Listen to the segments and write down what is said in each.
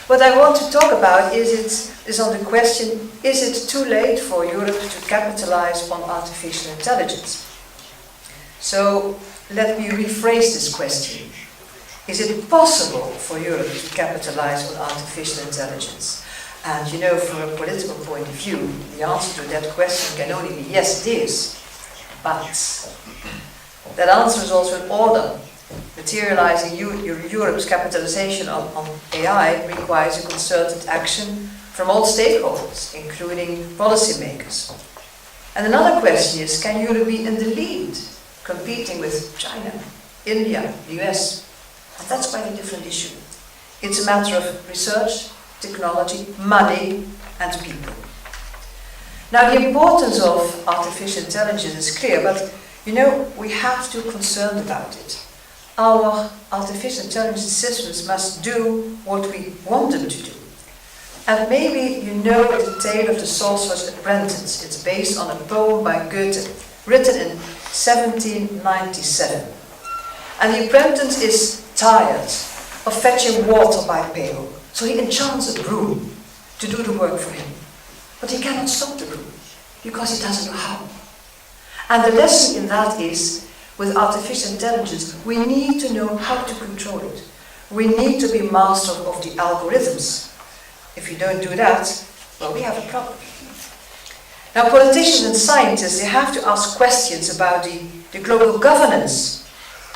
What I want to talk about is on the question, is it too late for Europe to capitalize on artificial intelligence? So let me rephrase this question. Is it possible for Europe to capitalize on artificial intelligence? And you know, from a political point of view, the answer to that question can only be yes, it is. But that answer is also in order. Materializing Europe's capitalization on AI requires a concerted action from all stakeholders, including policymakers. And another question is, can Europe be in the lead, competing with China, India, the US? And that's quite a different issue. It's a matter of research, technology, money, and people. Now, the importance of artificial intelligence is clear, but you know, we have to be concerned about it. Our artificial intelligence systems must do what we want them to do. And maybe you know the tale of the sorcerer's apprentice. It's based on a poem by Goethe, written in 1797. And the apprentice is tired of fetching water by pail, so he enchants a broom to do the work for him. But he cannot stop the broom, because he doesn't know how. And the lesson in that is, with artificial intelligence, we need to know how to control it. We need to be master of the algorithms. If you don't do that, well, we have a problem. Now, politicians and scientists, they have to ask questions about the global governance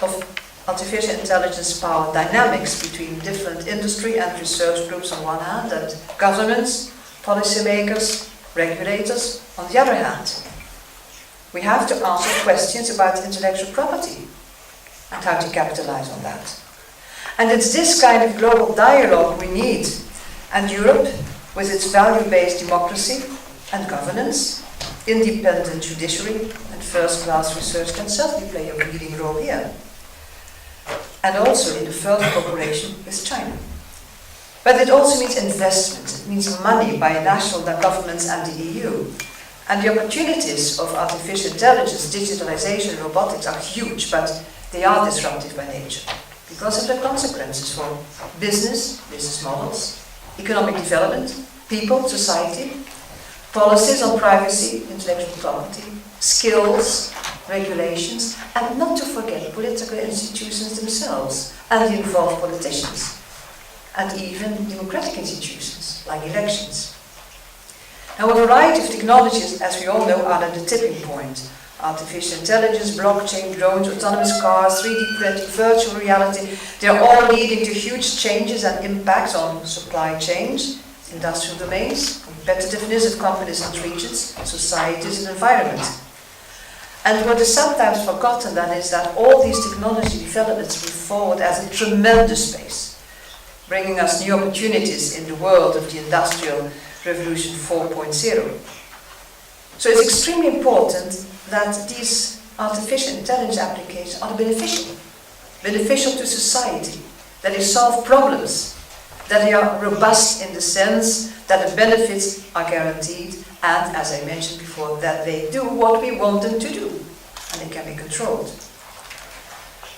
of artificial intelligence power dynamics between different industry and research groups on one hand, and governments, policymakers, regulators on the other hand. We have to answer questions about intellectual property and how to capitalize on that. And it's this kind of global dialogue we need. And Europe, with its value-based democracy and governance, independent judiciary and first-class research, can certainly play a leading role here. And also in the further cooperation with China. But it also means investment, it means money by national governments and the EU. And the opportunities of artificial intelligence, digitalization, and robotics are huge, but they are disruptive by nature because of the consequences for business models, economic development, people, society, policies on privacy, intellectual property, skills, regulations, and not to forget political institutions themselves and the involved politicians, and even democratic institutions like elections. Now, a variety of technologies, as we all know, are at the tipping point. Artificial intelligence, blockchain, drones, autonomous cars, 3D printing, virtual reality, they're all leading to huge changes and impacts on supply chains, industrial domains, competitiveness of companies and regions, societies and environment. And what is sometimes forgotten then is that all these technology developments move forward as a tremendous pace, bringing us new opportunities in the world of the industrial Revolution 4.0. So it's extremely important that these artificial intelligence applications are beneficial to society, that they solve problems, that they are robust in the sense that the benefits are guaranteed, and, as I mentioned before, that they do what we want them to do, and they can be controlled.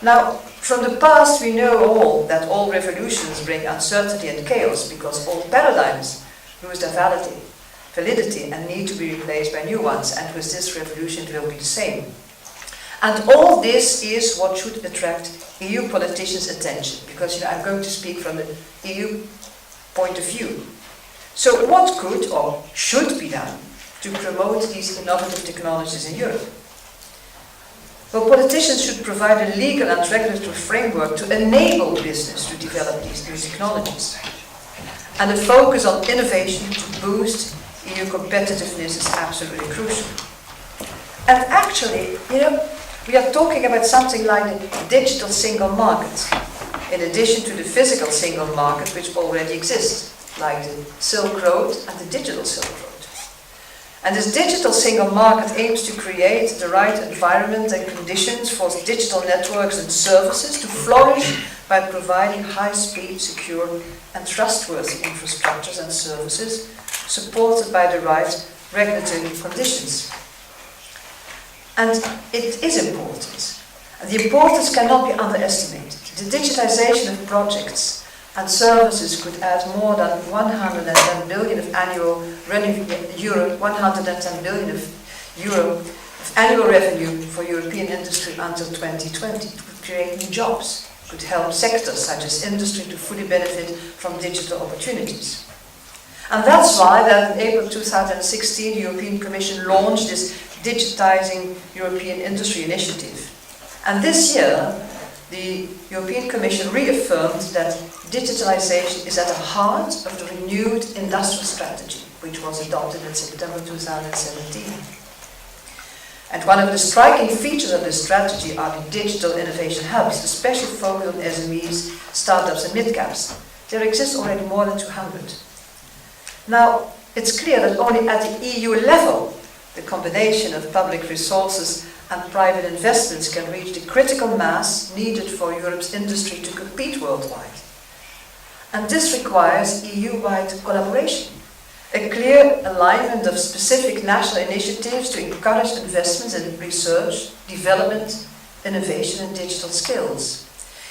Now, from the past we know all that all revolutions bring uncertainty and chaos because old paradigms lose their validity and need to be replaced by new ones, and with this revolution it will be the same. And all this is what should attract EU politicians' attention, because I'm going to speak from the EU point of view. So what could or should be done to promote these innovative technologies in Europe? Well, politicians should provide a legal and regulatory framework to enable business to develop these new technologies. And the focus on innovation to boost EU competitiveness is absolutely crucial. And actually, we are talking about something like the digital single market, in addition to the physical single market which already exists, like the Silk Road and the digital Silk Road. And this digital single market aims to create the right environment and conditions for digital networks and services to flourish by providing high-speed, secure and trustworthy infrastructures and services supported by the right regulatory conditions. And it is important. And the importance cannot be underestimated. The digitization of projects and services could add more than 110 billion of annual euro, 110 billion of euro of annual revenue for European industry until 2020. It would create new jobs, could help sectors such as industry to fully benefit from digital opportunities. And that's why that in April 2016 the European Commission launched this Digitizing European Industry initiative. And this year the European Commission reaffirmed that digitalization is at the heart of the renewed industrial strategy, which was adopted in September 2017. And one of the striking features of this strategy are the digital innovation hubs, especially focused on SMEs, startups and mid-caps. There exist already more than 200. Now, it's clear that only at the EU level, the combination of public resources and private investments can reach the critical mass needed for Europe's industry to compete worldwide. And this requires EU-wide collaboration, a clear alignment of specific national initiatives to encourage investments in research, development, innovation and digital skills,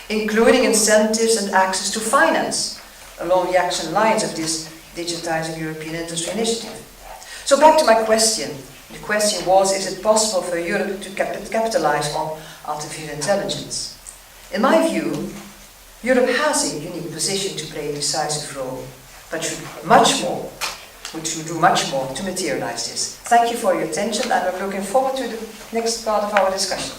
including incentives and access to finance along the action lines of this Digitizing European Industry initiative. So back to my question. The question was, is it possible for Europe to capitalize on artificial intelligence? In my view, Europe has a unique position to play a decisive role, but should do much more to materialize this. Thank you for your attention, and I'm looking forward to the next part of our discussion.